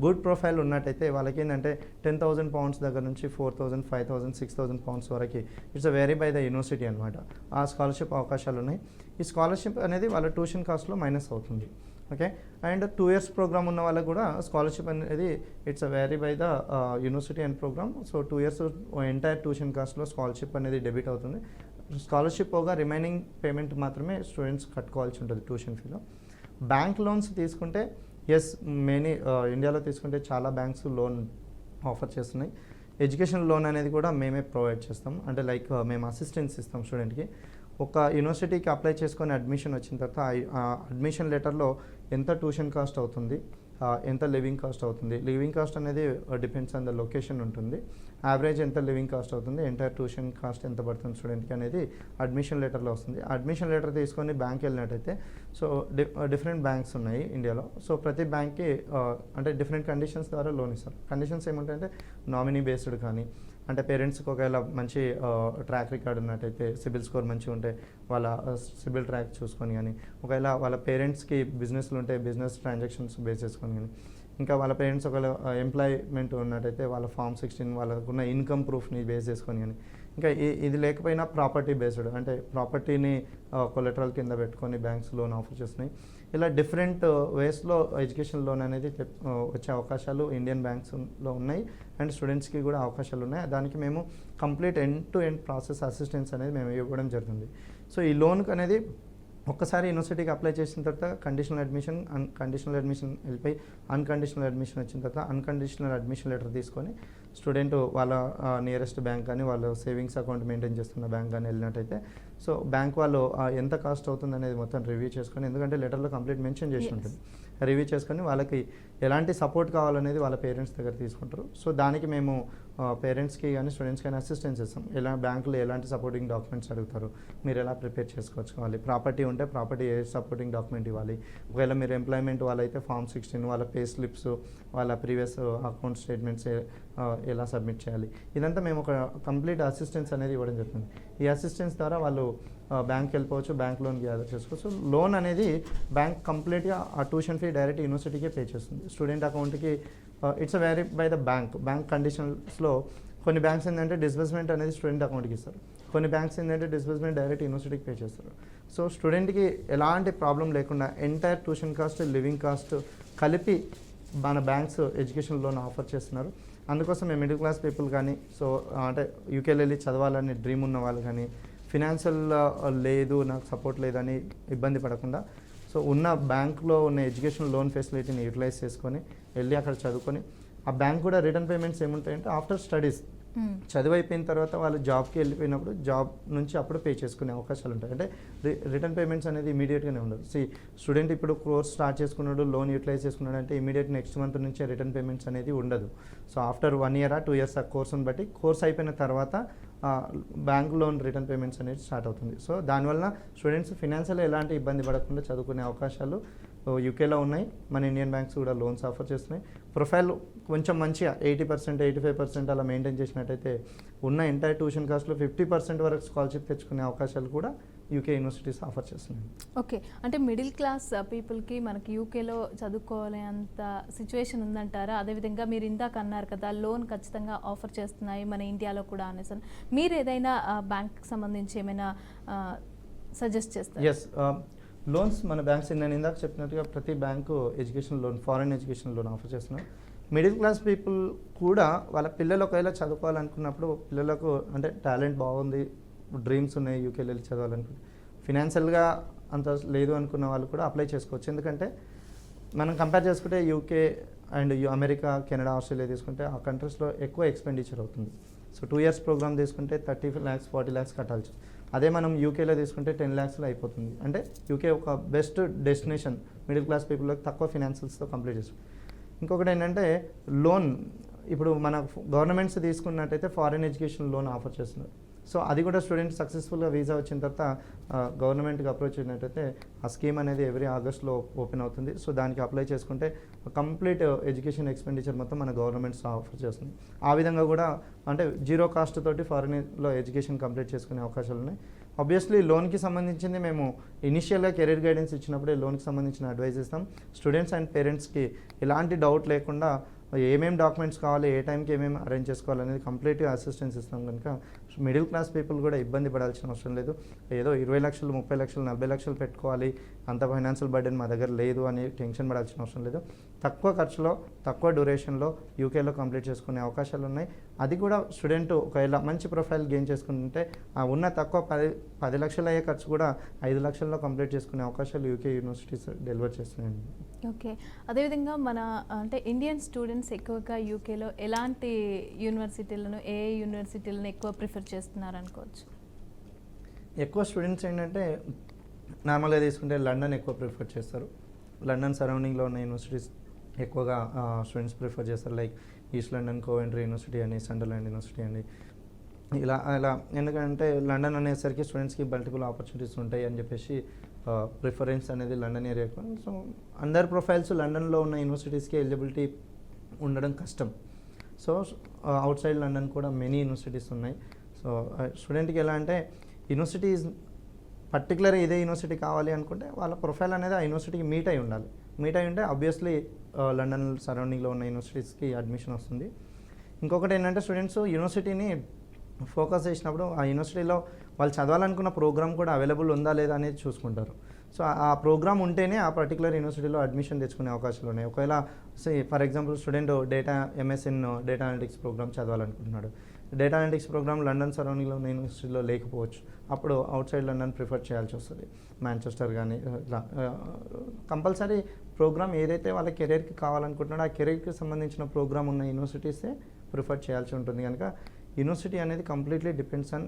గుడ్ ప్రొఫైల్ ఉన్నట్టయితే వాళ్ళకి ఏంటంటే 10,000 pounds దగ్గర నుంచి 4,000, 5,000, 6,000 pounds వరకు it's very by the university అనమాట. ఆ స్కాలర్షిప్ అవకాశాలు ఉన్నాయి. ఈ స్కాలర్షిప్ అనేది వాళ్ళ ట్యూషన్ కాస్ట్లో మైనస్ అవుతుంది. ఓకే, అండ్ 2 years ప్రోగ్రామ్ ఉన్న వాళ్ళకి కూడా స్కాలర్షిప్ అనేది it's very by the university and program. So 2 years entire tuition కాస్ట్లో స్కాలర్షిప్ అనేది డెబిట్ అవుతుంది. స్కాలర్షిప్ పోగా రిమైనింగ్ పేమెంట్ మాత్రమే స్టూడెంట్స్ కట్టుకోవాల్సి ఉంటుంది ట్యూషన్ ఫీలో. బ్యాంక్ లోన్స్ తీసుకుంటే ఎస్, ఇండియాలో తీసుకుంటే చాలా బ్యాంక్స్ లోన్ ఆఫర్ చేస్తున్నాయి. ఎడ్యుకేషన్ లోన్ అనేది కూడా మేమే ప్రొవైడ్ చేస్తాం. అంటే లైక్ మేము అసిస్టెన్స్ ఇస్తాం స్టూడెంట్కి. ఒక యూనివర్సిటీకి అప్లై చేసుకొని అడ్మిషన్ వచ్చిన తర్వాత ఆ అడ్మిషన్ లెటర్లో ఎంత ట్యూషన్ కాస్ట్ అవుతుంది, ఎంత లివింగ్ కాస్ట్ అవుతుంది. లివింగ్ కాస్ట్ అనేది డిపెండ్స్ ఆన్ ద లొకేషన్ ఉంటుంది. యావరేజ్ ఎంత లివింగ్ కాస్ట్ అవుతుంది, ఎంటైర్ ట్యూషన్ కాస్ట్ ఎంత పడుతుంది స్టూడెంట్కి అనేది అడ్మిషన్ లెటర్లో వస్తుంది. అడ్మిషన్ లెటర్ తీసుకొని బ్యాంక్ వెళ్ళినట్టయితే, సో డిఫరెంట్ బ్యాంక్స్ ఉన్నాయి ఇండియాలో. సో ప్రతి బ్యాంక్కి అంటే డిఫరెంట్ కండిషన్స్ ద్వారా లోన్ ఇస్తారు. కండిషన్స్ ఏమంటాయంటే నామినీ బేస్డ్ కానీ, అంటే పేరెంట్స్కి ఒకవేళ మంచి ట్రాక్ రికార్డ్ ఉన్నట్టయితే, సిబిల్ స్కోర్ మంచిగా ఉంటే వాళ్ళ సిబిల్ ట్రాక్ చూసుకొని కానీ, ఒకవేళ వాళ్ళ పేరెంట్స్కి బిజినెస్లు ఉంటే బిజినెస్ ట్రాన్సాక్షన్స్ బేస్ చేసుకొని కానీ, ఇంకా వాళ్ళ పేరెంట్స్ ఒకవేళ ఎంప్లాయ్మెంట్ ఉన్నట్టయితే వాళ్ళ Form 16 వాళ్ళకున్న ఇన్కమ్ ప్రూఫ్ని బేస్ చేసుకొని కానీ, ఇంకా ఇది లేకపోయినా ప్రాపర్టీ బేస్డ్, అంటే ప్రాపర్టీని కొలెటరల్ కింద పెట్టుకొని బ్యాంక్స్ లోన్ ఆఫర్ చేస్తున్నాయి. ఇలా డిఫరెంట్ వేస్లో ఎడ్యుకేషన్ లోన్ అనేది వచ్చే అవకాశాలు ఇండియన్ బ్యాంక్స్లో ఉన్నాయి. అండ్ స్టూడెంట్స్కి కూడా అవకాశాలు ఉన్నాయి. దానికి మేము complete end to end process assistance అనేది మేము ఇవ్వడం జరుగుతుంది. సో ఈ లోన్కి అనేది ఒక్కసారి యూనివర్సిటీకి అప్లై చేసిన తర్వాత కండిషనల్ అడ్మిషన్ వెళ్ళిపోయి అన్కండిషనల్ అడ్మిషన్ వచ్చిన తర్వాత అన్కండిషనల్ అడ్మిషన్ లెటర్ తీసుకొని స్టూడెంట్ వాళ్ళ నియరెస్ట్ బ్యాంక్ కానీ, వాళ్ళ సేవింగ్స్ అకౌంట్ మెయింటైన్ చేస్తున్న బ్యాంక్ కానీ వెళ్ళినట్టయితే, సో బ్యాంక్ వాళ్ళు ఎంత కాస్ట్ అవుతుంది అనేది మొత్తం రివ్యూ చేసుకొని, ఎందుకంటే లెటర్లో కంప్లీట్ మెన్షన్ చేసి ఉంటుంది, రివ్యూ చేసుకొని వాళ్ళకి ఎలాంటి సపోర్ట్ కావాలనేది వాళ్ళ పేరెంట్స్ దగ్గర తీసుకుంటారు. సో దానికి మేము పేరెంట్స్కి కానీ స్టూడెంట్స్కి కానీ అసిస్టెన్స్ ఇస్తాం. బ్యాంకులో ఎలాంటి సపోర్టింగ్ డాక్యుమెంట్స్ అడుగుతారు, మీరు ఎలా ప్రిపేర్ చేసుకోవాలి, ప్రాపర్టీ ఉంటే ప్రాపర్టీ ఏ సపోర్టింగ్ డాక్యుమెంట్ ఇవ్వాలి, ఒకవేళ మీరు ఎంప్లాయ్మెంట్ వాళ్ళైతే Form 16, వాళ్ళ పే స్లిప్స్, వాళ్ళ ప్రీవియస్ అకౌంట్ స్టేట్మెంట్స్ ఎలా సబ్మిట్ చేయాలి, ఇదంతా మేము ఒక కంప్లీట్ అసిస్టెన్స్ అనేది ఇవ్వడం జరుగుతుంది. ఈ అసిస్టెన్స్ ద్వారా వాళ్ళు బ్యాంక్కి వెళ్ళిపోవచ్చు, బ్యాంక్ లోన్ గ్యాదర్ చేసుకోవచ్చు. లోన్ అనేది బ్యాంక్ కంప్లీట్గా ఆ ట్యూషన్ ఫీ డైరెక్ట్ యూనివర్సిటీకే పే చేస్తుంది. స్టూడెంట్ అకౌంట్కి it's very by the bank కండిషన్స్లో కొన్ని బ్యాంక్స్ ఏంటంటే డిస్బర్స్మెంట్ అనేది స్టూడెంట్ అకౌంట్కి ఇస్తారు, కొన్ని బ్యాంక్స్ ఏంటంటే డిస్బర్స్మెంట్ డైరెక్ట్ యూనివర్సిటీకి పే చేస్తారు. సో స్టూడెంట్కి ఎలాంటి ప్రాబ్లం లేకుండా entire tuition cost, living cost కలిపి మన బ్యాంక్స్ ఎడ్యుకేషన్ లోన్ ఆఫర్ చేస్తున్నారు. అందుకోసం మేము మిడిల్ క్లాస్ పీపుల్ కానీ, సో అంటే యూకేలో వెళ్ళి చదవాలని డ్రీమ్ ఉన్న వాళ్ళు కానీ, ఫినాన్షియల్ లేదు నాకు సపోర్ట్ లేదని ఇబ్బంది పడకుండా, సో ఉన్న బ్యాంక్లో ఉన్న ఎడ్యుకేషన్ లోన్ ఫెసిలిటీని యూటిలైజ్ చేసుకొని వెళ్ళి అక్కడ చదువుకొని, ఆ బ్యాంక్ కూడా రిటర్న్ పేమెంట్స్ ఏముంటాయంటే ఆఫ్టర్ స్టడీస్ చదువు అయిపోయిన తర్వాత వాళ్ళు జాబ్కి వెళ్ళిపోయినప్పుడు జాబ్ నుంచి అప్పుడు పే చేసుకునే అవకాశాలు ఉంటాయి. అంటే రిటర్న్ పేమెంట్స్ అనేది ఇమీడియట్గానే ఉండదు. స్టూడెంట్ ఇప్పుడు కోర్స్ స్టార్ట్ చేసుకున్నాడు, లోన్ యూటిలైజ్ చేసుకున్నాడు అంటే ఇమీడియట్ నెక్స్ట్ మంత్ నుంచే రిటర్న్ పేమెంట్స్ అనేది ఉండదు. సో ఆఫ్టర్ 1 year 2 years ఆ కోర్సును బట్టి, కోర్స్ అయిపోయిన తర్వాత బ్యాంక్ లోన్ రిటర్న్ పేమెంట్స్ అనేది స్టార్ట్ అవుతుంది. సో దానివల్ల స్టూడెంట్స్ ఫినాన్షియల్ ఎలాంటి ఇబ్బంది పడకుండా చదువుకునే అవకాశాలు యూకేలో ఉన్నాయి. మన ఇండియన్ బ్యాంక్స్ కూడా లోన్స్ ఆఫర్ చేస్తున్నాయి. ప్రొఫైల్ కొంచెం మంచిగా 80%, 85% అలా మెయింటైన్ చేసినట్టయితే ఉన్న ఎంటైర్ ట్యూషన్ కాస్ట్లో 50% వరకు స్కాలర్షిప్ తెచ్చుకునే అవకాశాలు కూడా యూకే యూనివర్సిటీస్ ఆఫర్ చేస్తున్నాయి. ఓకే, అంటే మిడిల్ క్లాస్ పీపుల్కి మనకి యూకేలో చదువుకోవాలి అంత సిచ్యువేషన్ ఉందంటారా? అదేవిధంగా మీరు ఇందాక అన్నారు కదా లోన్ ఖచ్చితంగా ఆఫర్ చేస్తున్నాయి మన ఇండియాలో కూడా అనేసి, మీరు ఏదైనా బ్యాంక్కి సంబంధించి ఏమైనా సజెస్ట్ చేస్తారు? ఎస్, లోన్స్ మన బ్యాంక్స్ నేను ఇందాక చెప్పినట్టుగా ప్రతి bank education loan, foreign education loan offer చేస్తున్నాం. మిడిల్ క్లాస్ పీపుల్ కూడా వాళ్ళ పిల్లలు ఒకవేళ చదువుకోవాలనుకున్నప్పుడు, పిల్లలకు అంటే టాలెంట్ బాగుంది, డ్రీమ్స్ ఉన్నాయి, యూకేలో వెళ్ళి చదవాలనుకుంటే, ఫినాన్షియల్గా అంత లేదు అనుకున్న వాళ్ళు కూడా అప్లై చేసుకోవచ్చు. ఎందుకంటే మనం కంపేర్ చేసుకుంటే UK and America, Canada, Australia తీసుకుంటే ఆ కంట్రీస్లో ఎక్కువ ఎక్స్పెండిచర్ అవుతుంది. సో 2 years ప్రోగ్రామ్ తీసుకుంటే 30 lakhs 40 lakhs కట్టాల్సి, అదే మనం యూకేలో తీసుకుంటే 10 lakhsలో అయిపోతుంది. అంటే యూకే ఒక బెస్ట్ డెస్టినేషన్ మిడిల్ క్లాస్ పీపుల్కి తక్కువ ఫినాన్షియల్స్తో కంప్లీట్ చేస్తాం. ఇంకొకటి ఏంటంటే లోన్, ఇప్పుడు మన గవర్నమెంట్స్ తీసుకున్నట్టయితే ఫారెన్ ఎడ్యుకేషన్ లోన్ ఆఫర్ చేస్తున్నారు. సో అది కూడా స్టూడెంట్ సక్సెస్ఫుల్గా వీసా వచ్చిన తర్వాత గవర్నమెంట్కి అప్రోచ్ అయినట్టయితే ఆ స్కీమ్ అనేది ఎవ్రీ ఆగస్ట్లో ఓపెన్ అవుతుంది. సో దానికి అప్లై చేసుకుంటే కంప్లీట్ ఎడ్యుకేషన్ ఎక్స్పెండిచర్ మొత్తం మన గవర్నమెంట్ ఆఫర్ చేస్తుంది. ఆ విధంగా కూడా అంటే జీరో కాస్ట్ తోటి ఫారిన్లో ఎడ్యుకేషన్ కంప్లీట్ చేసుకునే అవకాశాలు ఉన్నాయి. ఆబ్వియస్లీ లోన్కి సంబంధించింది మేము ఇనిషియల్గా కెరీర్ గైడెన్స్ ఇచ్చినప్పుడే లోన్కి సంబంధించిన అడ్వైజ్ ఇస్తాం. స్టూడెంట్స్ అండ్ పేరెంట్స్కి ఎలాంటి డౌట్ లేకుండా ఏమేమి డాక్యుమెంట్స్ కావాలి, ఏ టైంకి ఏమేమి అరేంజ్ చేసుకోవాలనేది కంప్లీట్గా అసిస్టెన్స్ ఇస్తాం. కనుక మిడిల్ క్లాస్ పీపుల్ కూడా ఇబ్బంది పడాల్సిన అవసరం లేదు. ఏదో 20 లక్షలు 30 లక్షలు 40 లక్షలు పెట్టుకోవాలి, అంత ఫైనాన్షియల్ బర్డెన్ మా దగ్గర లేదు అని టెన్షన్ పడాల్సిన అవసరం లేదు. తక్కువ ఖర్చులో తక్కువ డ్యూరేషన్లో యూకేలో కంప్లీట్ చేసుకునే అవకాశాలు ఉన్నాయి. అది కూడా స్టూడెంట్ ఒకవేళ మంచి ప్రొఫైల్ గెయిన్ చేసుకుంటే ఉన్న తక్కువ 10 లక్షలు అయ్యే ఖర్చు కూడా 5 లక్షల్లో కంప్లీట్ చేసుకునే అవకాశాలు యూకే యూనివర్సిటీస్ డెలివర్ చేస్తున్నాయండి. ఓకే, అదేవిధంగా మన అంటే ఇండియన్ స్టూడెంట్స్ ఎక్కువగా యూకేలో ఎలాంటి యూనివర్సిటీలను ఏ యూనివర్సిటీలను ఎక్కువ ప్రిఫర్ చేస్తున్నారు అనుకోవచ్చు? ఎక్కువ స్టూడెంట్స్ ఏంటంటే నార్మల్గా తీసుకుంటే లండన్ ఎక్కువ ప్రిఫర్ చేస్తారు. లండన్ సరౌండింగ్లో ఉన్న యూనివర్సిటీస్ ఎక్కువగా స్టూడెంట్స్ ప్రిఫర్ చేస్తారు. Like east London Coventry university అని, సండర్లాండ్ యూనివర్సిటీ అని, ఇలా ఎందుకంటే లండన్ అనేసరికి స్టూడెంట్స్కి మల్టిపుల్ ఆపర్చునిటీస్ ఉంటాయి అని చెప్పేసి ప్రిఫరెన్స్ అనేది లండన్ ఏరియాకు. సో అందర్ ప్రొఫైల్స్ లండన్లో ఉన్న యూనివర్సిటీస్కి ఎలిజిబిలిటీ ఉండడం కష్టం. సో అవుట్ సైడ్ లండన్ కూడా మెనీ యూనివర్సిటీస్ ఉన్నాయి. సో స్టూడెంట్కి ఎలా అంటే యూనివర్సిటీస్ పర్టికులర్ ఇదే యూనివర్సిటీ కావాలి అనుకుంటే వాళ్ళ ప్రొఫైల్ అనేది ఆ యూనివర్సిటీకి మీట్ అయి ఉండాలి. మీట్ అయి ఉంటే ఆబ్వియస్లీ లండన్ సరౌండింగ్లో ఉన్న యూనివర్సిటీస్కి అడ్మిషన్ వస్తుంది. ఇంకొకటి ఏంటంటే స్టూడెంట్స్ యూనివర్సిటీని ఫోకస్ చేసినప్పుడు ఆ యూనివర్సిటీలో వాళ్ళు చదవాలనుకున్న ప్రోగ్రామ్ కూడా అవైలబుల్ ఉందా లేదా అనేది చూసుకుంటారు. సో ఆ ప్రోగ్రామ్ ఉంటేనే ఆ పర్టికులర్ యూనివర్సిటీలో అడ్మిషన్ తెచ్చుకునే అవకాశాలు ఉన్నాయి. ఒకవేళ for example student MS in data analytics programme చదవాలనుకుంటున్నాడు. డేటా అనలిటిక్స్ ప్రోగ్రామ్ లండన్ సరౌండింగ్లో ఉన్న యూనివర్సిటీలో లేకపోవచ్చు. అప్పుడు అవుట్ సైడ్ లండన్ ప్రిఫర్ చేయాల్సి వస్తుంది. మాంచెస్టర్ కానీ ఇట్లా కంపల్సరీ ప్రోగ్రామ్ ఏదైతే వాళ్ళ కెరీర్కి కావాలనుకుంటున్నాడో ఆ కెరీర్కి సంబంధించిన ప్రోగ్రామ్ ఉన్న యూనివర్సిటీసే ప్రిఫర్ చేయాల్సి ఉంటుంది. కనుక యూనివర్సిటీ అనేది completely depends on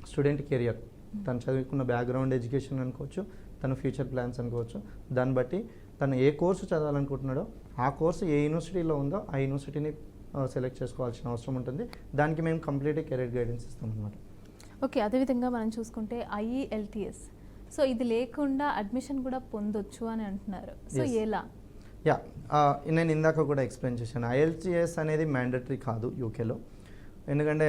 student career. తను చదువుకున్న బ్యాక్గ్రౌండ్ ఎడ్యుకేషన్ అనుకోవచ్చు, తన ఫ్యూచర్ ప్లాన్స్ అనుకోవచ్చు. దాన్ని బట్టి తను ఏ కోర్సు చదవాలనుకుంటున్నాడో ఆ కోర్సు ఏ యూనివర్సిటీలో ఉందో ఆ యూనివర్సిటీని సెలెక్ట్ చేసుకోవాల్సిన అవసరం ఉంటుంది. దానికి మేము కంప్లీట్ కెరీర్ గైడెన్స్ ఇస్తాం అన్నమాట. ఓకే, అదేవిధంగా మనం చూసుకుంటే IELTS, సో ఇది లేకుండా అడ్మిషన్ కూడా పొందొచ్చు అని అంటున్నారు. సో ఎలా? నేను ఇందాక కూడా ఎక్స్ప్లెయిన్ చేశాను. IELTS అనేది మ్యాండటరీ కాదు యూకేలో. ఎందుకంటే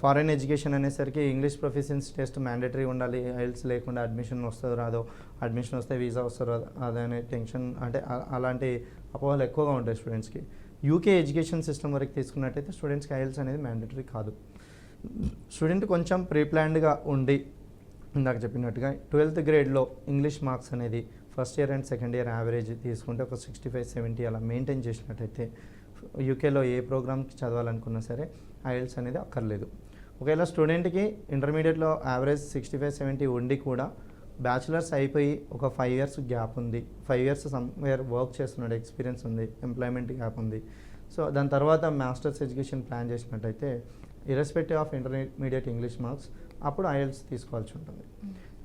ఫారెన్ ఎడ్యుకేషన్ అనేసరికి ఇంగ్లీష్ ప్రొఫిషియన్సీ టెస్ట్ మ్యాండటరీ ఉండాలి. IELTS లేకుండా అడ్మిషన్ వస్తుందో రాదో, అడ్మిషన్ వస్తే వీసా వస్తుందో అదనే టెన్షన్, అంటే అలాంటి అపోహలు ఎక్కువగా ఉంటాయి స్టూడెంట్స్కి. యూకే ఎడ్యుకేషన్ సిస్టమ్ వరకు తీసుకున్నట్టయితే స్టూడెంట్స్కి IELTS అనేది మ్యాండటరీ కాదు. స్టూడెంట్ కొంచెం ప్రీప్లాన్డ్గా ఉండి ఇందాక చెప్పినట్టుగా 12th గ్రేడ్లో ఇంగ్లీష్ మార్క్స్ అనేది first year and second year average తీసుకుంటే ఒక 65-70 అలా మెయింటైన్ చేసినట్టయితే యూకేలో ఏ ప్రోగ్రామ్కి చదవాలనుకున్నా సరే IELTS అనేది అక్కర్లేదు. ఒకవేళ స్టూడెంట్కి ఇంటర్మీడియట్లో యావరేజ్ 65-70 ఉండి కూడా బ్యాచులర్స్ అయిపోయి ఒక 5 years గ్యాప్ ఉంది, 5 years సమ్వేర్ వర్క్ చేస్తున్నాడు, ఎక్స్పీరియన్స్ ఉంది, ఎంప్లాయ్మెంట్ గ్యాప్ ఉంది. సో దాని తర్వాత మాస్టర్స్ ఎడ్యుకేషన్ ప్లాన్ చేసినట్టయితే irrespective of intermediate English marks అప్పుడు IELTS తీసుకోవాల్సి ఉంటుంది.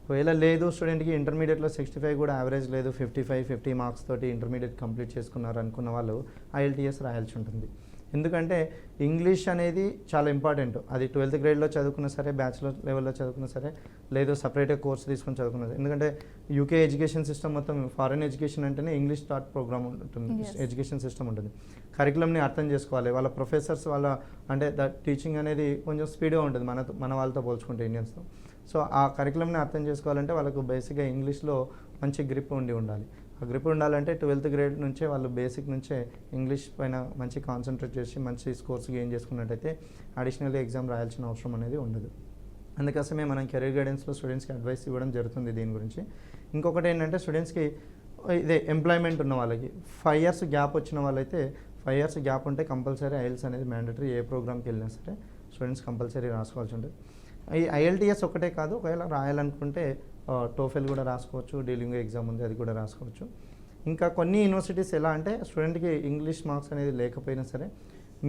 ఒకవేళ లేదు స్టూడెంట్కి ఇంటర్మీడియట్లో 65 కూడా యావరేజ్ లేదు, 55-50 మార్క్స్ తోటి ఇంటర్మీడియట్ కంప్లీట్ చేసుకున్నారు అనుకున్న వాళ్ళు IELTS రాయాల్సి ఉంటుంది. ఎందుకంటే ఇంగ్లీష్ అనేది చాలా ఇంపార్టెంట్. అది 12th గ్రేడ్లో చదువుకున్నా సరే, బ్యాచిలర్ లెవెల్లో చదువుకున్నా సరే, లేదు సపరేట్గా కోర్స్ తీసుకొని చదువుకున్నా సరే. ఎందుకంటే యూకే ఎడ్యుకేషన్ సిస్టమ్ మొత్తం ఫారెన్ ఎడ్యుకేషన్ అంటేనే ఇంగ్లీష్ స్టార్ట్ ప్రోగ్రామ్ ఉంటుంది, ఎడ్యుకేషన్ సిస్టమ్ ఉంటుంది. కరికులంని అర్థం చేసుకోవాలి. వాళ్ళ ప్రొఫెసర్స్ వాళ్ళ అంటే టీచింగ్ అనేది కొంచెం స్పీడ్గా ఉంటుంది మన వాళ్ళతో పోల్చుకుంటే ఇండియన్స్తో. సో ఆ కరికులంని అర్థం చేసుకోవాలంటే వాళ్ళకు బేసిక్గా ఇంగ్లీష్లో మంచి గ్రిప్ ఉండాలి. ఆ గ్రిప్ ఉండాలంటే 12th గ్రేడ్ నుంచే వాళ్ళు బేసిక్ నుంచే ఇంగ్లీష్ పైన మంచి కాన్సన్ట్రేట్ చేసి మంచి స్కోర్స్ గెయిన్ చేసుకున్నట్టయితే అడిషనల్గా ఎగ్జామ్ రాయాల్సిన అవసరం అనేది ఉండదు. అందుకోసమే మనం కెరీర్ గైడెన్స్లో స్టూడెంట్స్కి అడ్వైస్ ఇవ్వడం జరుగుతుంది దీని గురించి. ఇంకొకటి ఏంటంటే స్టూడెంట్స్కి ఇదే ఎంప్లాయ్మెంట్ ఉన్న వాళ్ళకి 5 years గ్యాప్ వచ్చిన వాళ్ళైతే 5 years గ్యాప్ ఉంటే కంపల్సరీ IELTS అనేది మ్యాండటరీ. ఏ ప్రోగ్రామ్కి వెళ్ళినా సరే స్టూడెంట్స్ కంపల్సరీ రాసుకోవాల్సి ఉంటుంది. ఈ IELTS ఒకటే కాదు, ఒకవేళ రాయాలనుకుంటే TOEFL కూడా రాసుకోవచ్చు, డీలింగ్ ఎగ్జామ్ ఉంది అది కూడా రాసుకోవచ్చు. ఇంకా కొన్ని యూనివర్సిటీస్ ఎలా అంటే స్టూడెంట్కి ఇంగ్లీష్ మార్క్స్ అనేది లేకపోయినా సరే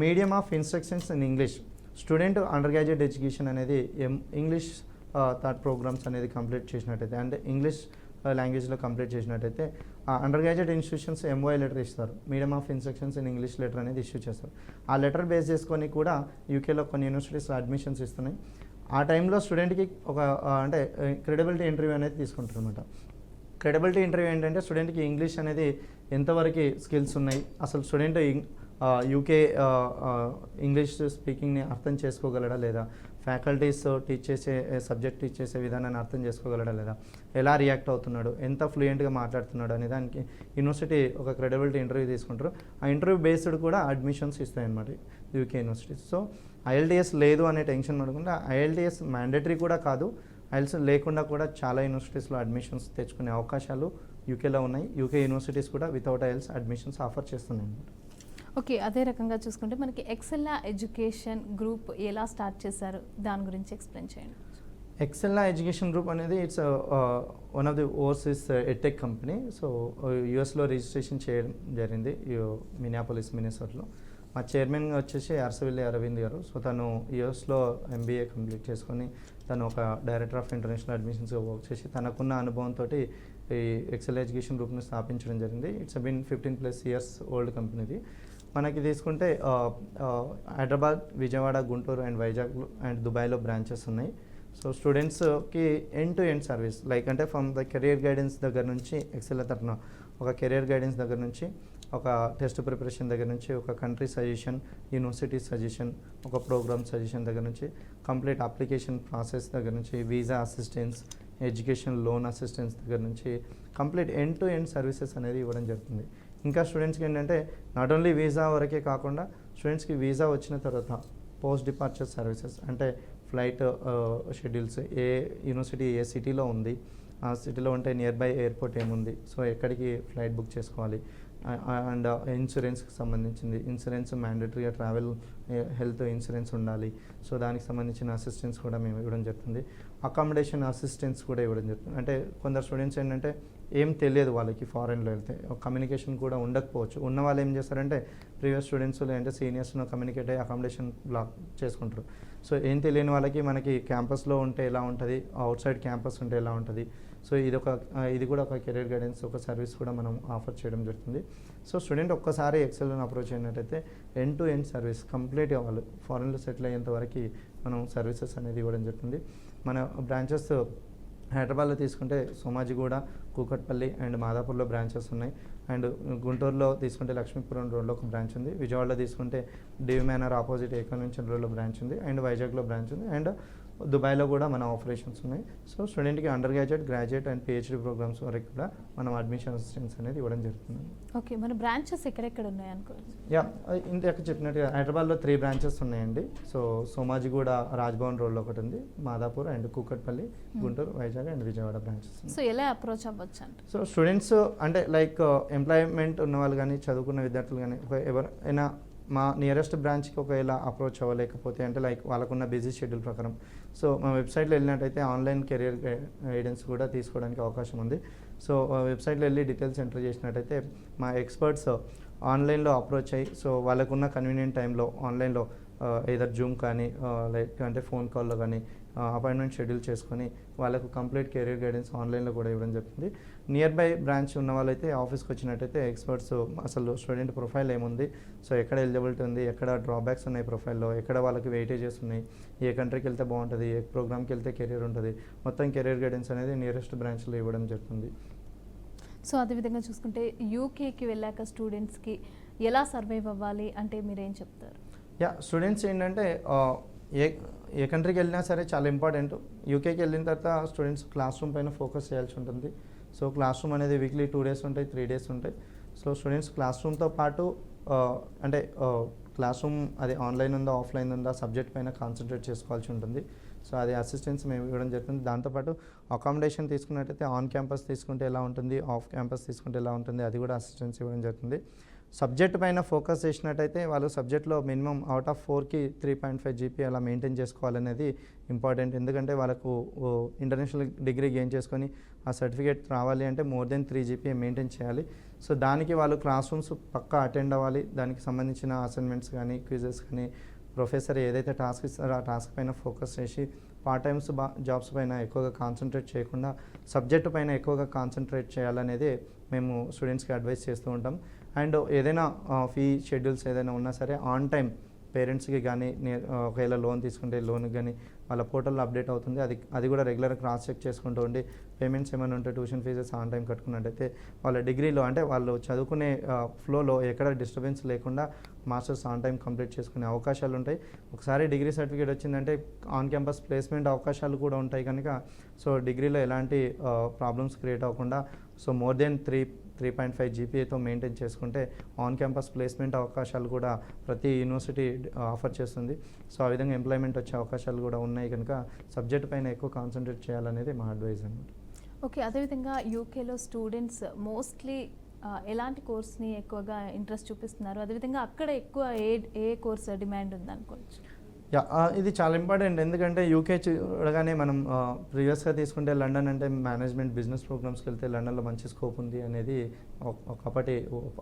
medium of instructions in English, student undergraduate education అనేది ఇంగ్లీష్ థర్డ్ ప్రోగ్రామ్స్ అనేది కంప్లీట్ చేసినట్టయితే, అంటే ఇంగ్లీష్ లాంగ్వేజ్లో కంప్లీట్ చేసినట్టయితే ఆ undergraduate institutions MOI letter ఇస్తారు, medium of instructions in English letter అనేది ఇష్యూ చేస్తారు. ఆ లెటర్ బేస్ చేసుకొని కూడా యూకేలో కొన్ని యూనివర్సిటీస్ అడ్మిషన్స్ ఇస్తున్నాయి. ఆ టైంలో స్టూడెంట్కి ఒక అంటే క్రెడిబిలిటీ ఇంటర్వ్యూ అనేది తీసుకుంటారు అనమాట. క్రెడిబిలిటీ ఇంటర్వ్యూ ఏంటంటే స్టూడెంట్కి ఇంగ్లీష్ అనేది ఎంతవరకు స్కిల్స్ ఉన్నాయి, అసలు స్టూడెంట్ యూకే ఇంగ్లీష్ స్పీకింగ్ని అర్థం చేసుకోగలడా లేదా, ఫ్యాకల్టీస్ టీచ్ చేసే సబ్జెక్ట్ టీచ్ చేసే విధానాన్ని అర్థం చేసుకోగలడా లేదా, ఎలా రియాక్ట్ అవుతున్నాడు, ఎంత ఫ్లూయెంట్గా మాట్లాడుతున్నాడు అనే దానికి యూనివర్సిటీ ఒక క్రెడిబిలిటీ ఇంటర్వ్యూ తీసుకుంటారు. ఆ ఇంటర్వ్యూ బేస్డ్ కూడా అడ్మిషన్స్ ఇస్తాయన్నమాట యూకే యూనివర్సిటీస్. సో ఐఎల్టీఎస్ లేదు అనే టెన్షన్ పడకుండా, ఐఎల్టీఎస్ మ్యాండేటరీ కూడా కాదు, ఐఎల్స్ లేకుండా కూడా చాలా యూనివర్సిటీస్లో అడ్మిషన్స్ తెచ్చుకునే అవకాశాలు యూకేలో ఉన్నాయి. యూకే యూనివర్సిటీస్ కూడా వితౌట్ ఐఎల్స్ అడ్మిషన్స్ ఆఫర్ చేస్తున్నాయి అన్నమాట. ఓకే, అదే రకంగా చూసుకుంటే మనకి ఎక్సెల్లా ఎడ్యుకేషన్ గ్రూప్ ఎలా స్టార్ట్ చేశారు, దాని గురించి ఎక్స్ప్లెయిన్ చేయండి. ఎక్సెల్లా ఎడ్యుకేషన్ గ్రూప్ అనేది it's one of the overseas edtech company. So యూఎస్లో రిజిస్ట్రేషన్ చేయడం జరిగింది, మినియాపోలిస్ మినిసోటాలో. మా చైర్మన్ వచ్చేసి అరసవిల్లి అరవింద్ గారు. సో తను యూఎస్లో ఎంబీఏ కంప్లీట్ చేసుకొని తను ఒక డైరెక్టర్ ఆఫ్ ఇంటర్నేషనల్ అడ్మిషన్స్గా వర్క్ చేసి తనకున్న అనుభవంతో ఈ ఎక్సెల్ ఎడ్యుకేషన్ గ్రూప్ని స్థాపించడం జరిగింది. ఇట్స్ బిన్ 15+ years ఓల్డ్ కంపెనీది. మనకి తీసుకుంటే హైదరాబాద్, విజయవాడ, గుంటూరు అండ్ వైజాగ్ అండ్ దుబాయ్లో బ్రాంచెస్ ఉన్నాయి. సో స్టూడెంట్స్కి end to end service, like అంటే ఫ్రమ్ ద కెరియర్ గైడెన్స్ దగ్గర నుంచి, ఎక్సెల్ తరఫున ఒక కెరియర్ గైడెన్స్ దగ్గర నుంచి, ఒక టెస్ట్ ప్రిపరేషన్ దగ్గర నుంచి, ఒక కంట్రీ సజెషన్, యూనివర్సిటీ సజెషన్, ఒక ప్రోగ్రామ్ సజెషన్ దగ్గర నుంచి, కంప్లీట్ అప్లికేషన్ ప్రాసెస్ దగ్గర నుంచి, visa assistance, education loan assistance దగ్గర నుంచి complete end to end services అనేది ఇవ్వడం జరుగుతుంది. ఇంకా స్టూడెంట్స్కి ఏంటంటే నాట్ ఓన్లీ వీసా వరకే కాకుండా స్టూడెంట్స్కి వీసా వచ్చిన తర్వాత పోస్ట్ డిపార్చర్ సర్వీసెస్, అంటే ఫ్లైట్ షెడ్యూల్స్, ఏ యూనివర్సిటీ ఏ సిటీలో ఉంది, ఆ సిటీలో ఉంటే నియర్ బై ఎయిర్పోర్ట్ ఏముంది, సో ఎక్కడికి ఫ్లైట్ బుక్ చేసుకోవాలి, అండ్ ఇన్సూరెన్స్కి సంబంధించింది, ఇన్సూరెన్స్ మ్యాండేటరీగా ట్రావెల్ హెల్త్ ఇన్సూరెన్స్ ఉండాలి, సో దానికి సంబంధించిన అసిస్టెన్స్ కూడా మేము ఇవ్వడం జరుగుతుంది. అకామిడేషన్ అసిస్టెన్స్ కూడా ఇవ్వడం జరుగుతుంది. అంటే కొందరు స్టూడెంట్స్ ఏంటంటే ఏం తెలియదు వాళ్ళకి, ఫారెన్లో వెళ్తే కమ్యూనికేషన్ కూడా ఉండకపోవచ్చు. ఉన్న వాళ్ళు ఏం చేస్తారంటే ప్రీవియస్ స్టూడెంట్స్ లేదంటే సీనియర్స్ను కమ్యూనికేట్ అయ్యి అకామిడేషన్ బ్లాక్ చేసుకుంటారు. సో ఏం తెలియని వాళ్ళకి మనకి క్యాంపస్లో ఉంటే ఎలా ఉంటుంది, అవుట్ సైడ్ క్యాంపస్ ఉంటే ఎలా ఉంటుంది, సో ఇది కూడా ఒక కెరీర్ గైడెన్స్ ఒక సర్వీస్ కూడా మనం ఆఫర్ చేయడం జరుగుతుంది. సో స్టూడెంట్ ఒక్కసారి ఎక్సెల్ని అప్రోచ్ అయినట్టయితే ఎండ్ టు ఎండ్ సర్వీస్ కంప్లీట్గా వాళ్ళు ఫారెన్లో సెటిల్ అయ్యేంత వరకు మనం సర్వీసెస్ అనేది ఇవ్వడం జరుగుతుంది. మన బ్రాంచెస్ హైదరాబాద్లో తీసుకుంటే సోమాజిగూడ, కూకట్పల్లి అండ్ మాదాపూర్లో బ్రాంచెస్ ఉన్నాయి. అండ్ గుంటూరులో తీసుకుంటే లక్ష్మీపురం రోడ్లో ఒక బ్రాంచ్ ఉంది. విజయవాడలో తీసుకుంటే డివి మేనర్ ఆపోజిట్ ఏకన్వెన్షన్ రోడ్లో బ్రాంచ్ ఉంది. అండ్ వైజాగ్లో బ్రాంచ్ ఉంది. అండ్ దుబాయ్లో కూడా మన ఆపరేషన్స్ ఉన్నాయి. సో స్టూడెంట్కి under graduate, graduate and PhD programs వరకు కూడా మనం అడ్మిషన్ అసిస్టెన్స్ అనేది ఇవ్వడం జరుగుతుంది. ఓకే, మన బ్రాంచెస్ ఎక్కడెక్కడ ఉన్నాయి అనుకోవచ్చు? యా, ఇంతక చెప్పినట్టుగా హైదరాబాద్లో 3 బ్రాంచెస్ ఉన్నాయండి. సో సోమాజిగూడ రాజ్భవన్ రోడ్లో ఒకటి ఉంది, Madhapur and Kukatpally, Guntur, Vizag and Vijayawada branches. So ఎలా అప్రోచ్ అవ్వచ్చు అంటే? సో స్టూడెంట్స్ అంటే లైక్ ఎంప్లాయ్మెంట్ ఉన్న వాళ్ళు కానీ, చదువుకున్న విద్యార్థులు కానీ, ఎవరైనా మా నియరెస్ట్ బ్రాంచ్కి ఒకవేళ అప్రోచ్ అవ్వలేకపోతే అంటే లైక్ వాళ్ళకున్న బిజీ షెడ్యూల్ ప్రకారం, సో మా వెబ్సైట్లో వెళ్ళినట్టయితే ఆన్లైన్ కెరియర్ గైడెన్స్ కూడా తీసుకోవడానికి అవకాశం ఉంది. సో వెబ్సైట్లో వెళ్ళి డీటెయిల్స్ ఎంటర్ చేసినట్టయితే మా ఎక్స్పర్ట్స్ ఆన్లైన్లో అప్రోచ్ అయ్యి, సో వాళ్ళకున్న కన్వీనియంట్ టైంలో ఆన్లైన్లో ఏదర్ జూమ్ కానీ లైక్ అంటే ఫోన్ కాల్లో కానీ అపాయింట్మెంట్ షెడ్యూల్ చేసుకొని వాళ్ళకు కంప్లీట్ కెరీర్ గైడెన్స్ ఆన్లైన్లో కూడా ఇవ్వడం జరుగుతుంది. నియర్ బై బ్రాంచ్ ఉన్న వాళ్ళైతే ఆఫీస్కి వచ్చినట్టయితే ఎక్స్పర్ట్స్ అసలు స్టూడెంట్ ప్రొఫైల్ ఏముంది, సో ఎక్కడ ఎలిజిబిలిటీ ఉంది, ఎక్కడ డ్రాబ్యాక్స్ ఉన్నాయి ప్రొఫైల్లో, ఎక్కడ వాళ్ళకి వెయిటేజెస్ ఉన్నాయి, ఏ కంట్రీకి వెళ్తే బాగుంటుంది, ఏ ప్రోగ్రామ్కి వెళ్తే కెరీర్ ఉంటుంది, మొత్తం కెరీర్ గైడెన్స్ అనేది నియరెస్ట్ బ్రాంచ్లో ఇవ్వడం జరుగుతుంది. సో అదేవిధంగా చూసుకుంటే యూకేకి వెళ్ళాక స్టూడెంట్స్కి ఎలా సర్వైవ్ అవ్వాలి అంటే మీరేం చెప్తారు? యా, స్టూడెంట్స్ ఏంటంటే ఏ కంట్రీకి వెళ్ళినా సరే చాలా ఇంపార్టెంట్. యూకేకి వెళ్ళిన తర్వాత స్టూడెంట్స్ క్లాస్ రూమ్ పైన ఫోకస్ చేయాల్సి ఉంటుంది. సో క్లాస్ రూమ్ అనేది వీక్లీ 2 days ఉంటాయి, 3 days ఉంటాయి. సో స్టూడెంట్స్ క్లాస్ రూమ్తో పాటు అంటే క్లాస్ రూమ్ అది ఆన్లైన్ ఉందా, ఆఫ్లైన్ ఉందా, సబ్జెక్ట్ పైన కాన్సన్ట్రేట్ చేసుకోవాల్సి ఉంటుంది. సో అది అసిస్టెన్స్ మేము ఇవ్వడం జరుగుతుంది. దాంతోపాటు అకామిడేషన్ తీసుకున్నట్టయితే ఆన్ క్యాంపస్ తీసుకుంటే ఎలా ఉంటుంది, ఆఫ్ క్యాంపస్ తీసుకుంటే ఎలా ఉంటుంది, అది కూడా అసిస్టెన్స్ ఇవ్వడం జరుగుతుంది. సబ్జెక్ట్ పైన ఫోకస్ చేసినట్టయితే వాళ్ళు సబ్జెక్ట్లో మినిమం అవుట్ ఆఫ్ 4కి 3.5 GPA అలా మెయింటైన్ చేసుకోవాలనేది ఇంపార్టెంట్. ఎందుకంటే వాళ్ళకు ఇంటర్నేషనల్ డిగ్రీ గెయిన్ చేసుకొని ఆ సర్టిఫికేట్ రావాలి అంటే మోర్ దెన్ 3 GPA మెయింటైన్ చేయాలి. సో దానికి వాళ్ళు క్లాస్ రూమ్స్ పక్కా అటెండ్ అవ్వాలి. దానికి సంబంధించిన అసైన్మెంట్స్ కానీ, క్విజెస్ కానీ, ప్రొఫెసర్ ఏదైతే టాస్క్ ఇస్తారో ఆ టాస్క్ పైన ఫోకస్ చేసి పార్ట్ టైమ్స్ జాబ్స్ పైన ఎక్కువగా కాన్సన్ట్రేట్ చేయకుండా సబ్జెక్టు పైన ఎక్కువగా కాన్సన్ట్రేట్ చేయాలనేది మేము స్టూడెంట్స్కి అడ్వైస్ చేస్తూ ఉంటాం. అండ్ ఏదైనా ఫీ షెడ్యూల్స్ ఏదైనా ఉన్నా సరే ఆన్ టైం పేరెంట్స్కి కానీ ఒకవేళ లోన్ తీసుకుంటే లోన్కి కానీ వాళ్ళ పోర్టల్లో అప్డేట్ అవుతుంది. అది కూడా రెగ్యులర్గా క్రాస్ చెక్ చేసుకుంటూ ఉండి పేమెంట్స్ ఏమైనా ఉంటే ట్యూషన్ ఫీజెస్ ఆన్ టైం కట్టుకున్నట్టయితే వాళ్ళ డిగ్రీలో అంటే వాళ్ళు చదువుకునే ఫ్లోలో ఎక్కడ డిస్టర్బెన్స్ లేకుండా మాస్టర్స్ ఆన్ టైం కంప్లీట్ చేసుకునే అవకాశాలు ఉంటాయి. ఒకసారి డిగ్రీ సర్టిఫికేట్ వచ్చిందంటే ఆన్ క్యాంపస్ ప్లేస్మెంట్ అవకాశాలు కూడా ఉంటాయి కనుక సో డిగ్రీలో ఎలాంటి ప్రాబ్లమ్స్ క్రియేట్ అవ్వకుండా సో మోర్ దెన్ 3.5 జీపీఏతో మెయింటైన్ చేసుకుంటే ఆన్ క్యాంపస్ ప్లేస్మెంట్ అవకాశాలు కూడా ప్రతి యూనివర్సిటీ ఆఫర్ చేస్తుంది. సో ఆ విధంగా ఎంప్లాయ్మెంట్ వచ్చే అవకాశాలు కూడా ఉన్నాయి కనుక సబ్జెక్ట్ పైన ఎక్కువ కాన్సన్ట్రేట్ చేయాలనేది మా అడ్వైజ్ అనమాట. ఓకే, అదేవిధంగా యూకేలో స్టూడెంట్స్ మోస్ట్లీ ఎలాంటి కోర్స్ని ఎక్కువగా ఇంట్రెస్ట్ చూపిస్తున్నారు, అదేవిధంగా అక్కడ ఎక్కువ ఏ కోర్స్ డిమాండ్ ఉందనుకోవచ్చు? ఇది చాలా ఇంపార్టెంట్. ఎందుకంటే యూకే చూడగానే మనం ప్రీవియస్గా తీసుకుంటే లండన్ అంటే మేనేజ్మెంట్ బిజినెస్ ప్రోగ్రామ్స్కి వెళ్తే లండన్లో మంచి స్కోప్ ఉంది అనేది ఒకప్పటి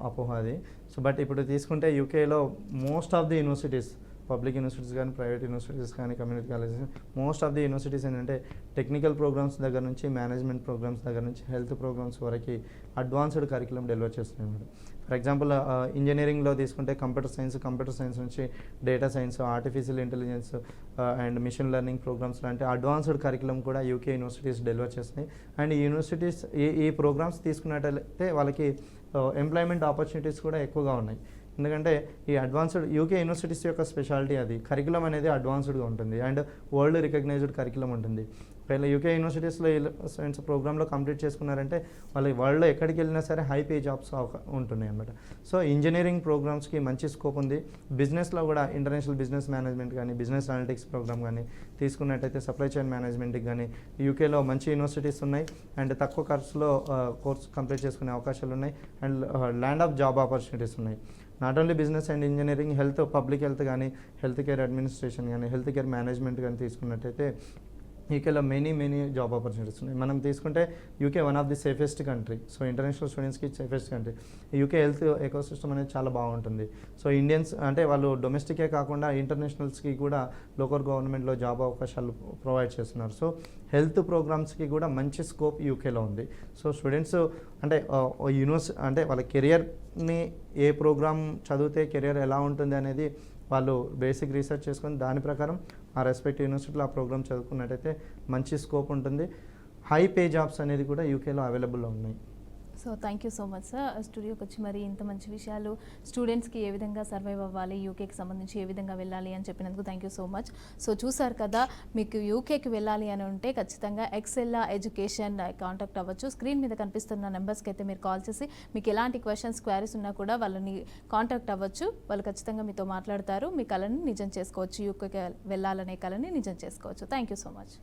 అపోహ అది. సో బట్ ఇప్పుడు తీసుకుంటే యూకేలో most of the universities, public universities కానీ ప్రైవేట్ యూనివర్సిటీస్ కానీ community colleges, most of the universities ఏంటంటే టెక్నికల్ ప్రోగ్రామ్స్ దగ్గర నుంచి మేనేజ్మెంట్ ప్రోగ్రామ్స్ దగ్గర నుంచి హెల్త్ ప్రోగ్రామ్స్ వరకు అడ్వాన్స్డ్ కరికులం డెలివర్ చేస్తున్నాయి. ఫర్ ఎగ్జాంపుల్ ఇంజనీరింగ్లో తీసుకుంటే కంప్యూటర్ సైన్స్ నుంచి data science, artificial intelligence and machine learning programmes లాంటి అడ్వాన్స్డ్ కరికులం కూడా యూకే యూనివర్సిటీస్ డెలివర్ చేస్తున్నాయి. అండ్ ఈ యూనివర్సిటీస్ ఈ ప్రోగ్రామ్స్ తీసుకున్నట్లయితే వాళ్ళకి ఎంప్లాయ్మెంట్ ఆపర్చునిటీస్ కూడా ఎక్కువగా ఉన్నాయి. ఎందుకంటే ఈ అడ్వాన్స్డ్ యూకే యూనివర్సిటీస్ యొక్క స్పెషాలిటీ అది కరికులం అనేది అడ్వాన్స్డ్గా ఉంటుంది అండ్ వరల్డ్ రికగ్నైజ్డ్ కరికులం ఉంటుంది. ఒకవేళ యూకే యూనివర్సిటీస్లో సైన్స్ ప్రోగ్రాంలో కంప్లీట్ చేసుకున్నారంటే వాళ్ళకి వరల్డ్లో ఎక్కడికి వెళ్ళినా సరే హై పే జాబ్స్ ఉంటున్నాయి అన్నమాట. సో ఇంజనీరింగ్ ప్రోగ్రామ్స్కి మంచి స్కోప్ ఉంది. బిజినెస్లో కూడా ఇంటర్నేషనల్ బిజినెస్ మేనేజ్మెంట్ కానీ బిజినెస్ అనలిటిక్స్ ప్రోగ్రామ్ కానీ తీసుకున్నట్టయితే సప్లై చైన్ మేనేజ్మెంట్కి కానీ యూకేలో మంచి యూనివర్సిటీస్ ఉన్నాయి అండ్ తక్కువ ఖర్చులో కోర్స్ కంప్లీట్ చేసుకునే అవకాశాలు ఉన్నాయి and land of job opportunities ఉన్నాయి. Not only business and engineering, health, public health కానీ హెల్త్ కేర్ అడ్మినిస్ట్రేషన్ కానీ హెల్త్ కేర్ మేనేజ్మెంట్ కానీ తీసుకున్నట్టయితే యూకేలో మెనీ జాబ్ ఆపర్చునిటీస్ ఉన్నాయి. మనం తీసుకుంటే UK one of the safest country. So international స్టూడెంట్స్కి safest country. UK health ecosystem అనేది చాలా బాగుంటుంది. సో ఇండియన్స్ అంటే వాళ్ళు డొమెస్టికే కాకుండా ఇంటర్నేషనల్స్కి కూడా లోకల్ గవర్నమెంట్లో జాబ్ అవకాశాలు ప్రొవైడ్ చేస్తున్నారు. సో హెల్త్ ప్రోగ్రామ్స్కి కూడా మంచి స్కోప్ యూకేలో ఉంది. సో స్టూడెంట్స్ అంటే అంటే వాళ్ళ కెరియర్ని ఏ ప్రోగ్రామ్ చదివితే కెరియర్ ఎలా ఉంటుంది అనేది వాళ్ళు బేసిక్ రీసెర్చ్ చేసుకొని దాని ప్రకారం ఆ రెస్పెక్ట్ యూనివర్సిటీలో ఆ ప్రోగ్రామ్ చదువుకున్నట్టయితే మంచి స్కోప్ ఉంటుంది. హై పే జాబ్స్ అనేది కూడా యూకేలో అవైలబుల్లో ఉన్నాయి. So thank you so much sir, స్టూడియోకి వచ్చి మరి ఇంత మంచి విషయాలు స్టూడెంట్స్కి ఏ విధంగా సర్వైవ్ అవ్వాలి, యూకేకి సంబంధించి ఏ విధంగా వెళ్ళాలి అని చెప్పినందుకు thank you so much. So చూసారు కదా, మీకు యూకేకి వెళ్ళాలి అని ఉంటే ఖచ్చితంగా ఎక్సెల్లా ఎడ్యుకేషన్ కాంటాక్ట్ అవ్వచ్చు. స్క్రీన్ మీద కనిపిస్తున్న నెంబర్స్కి అయితే మీరు కాల్ చేసి మీకు ఎలాంటి క్వశ్చన్స్, క్వారీస్ ఉన్నా కూడా వాళ్ళని కాంటాక్ట్ అవ్వచ్చు. వాళ్ళు ఖచ్చితంగా మీతో మాట్లాడతారు. మీ కళని నిజం చేసుకోవచ్చు, యూకేకి వెళ్ళాలనే కళని నిజం చేసుకోవచ్చు. Thank you so much.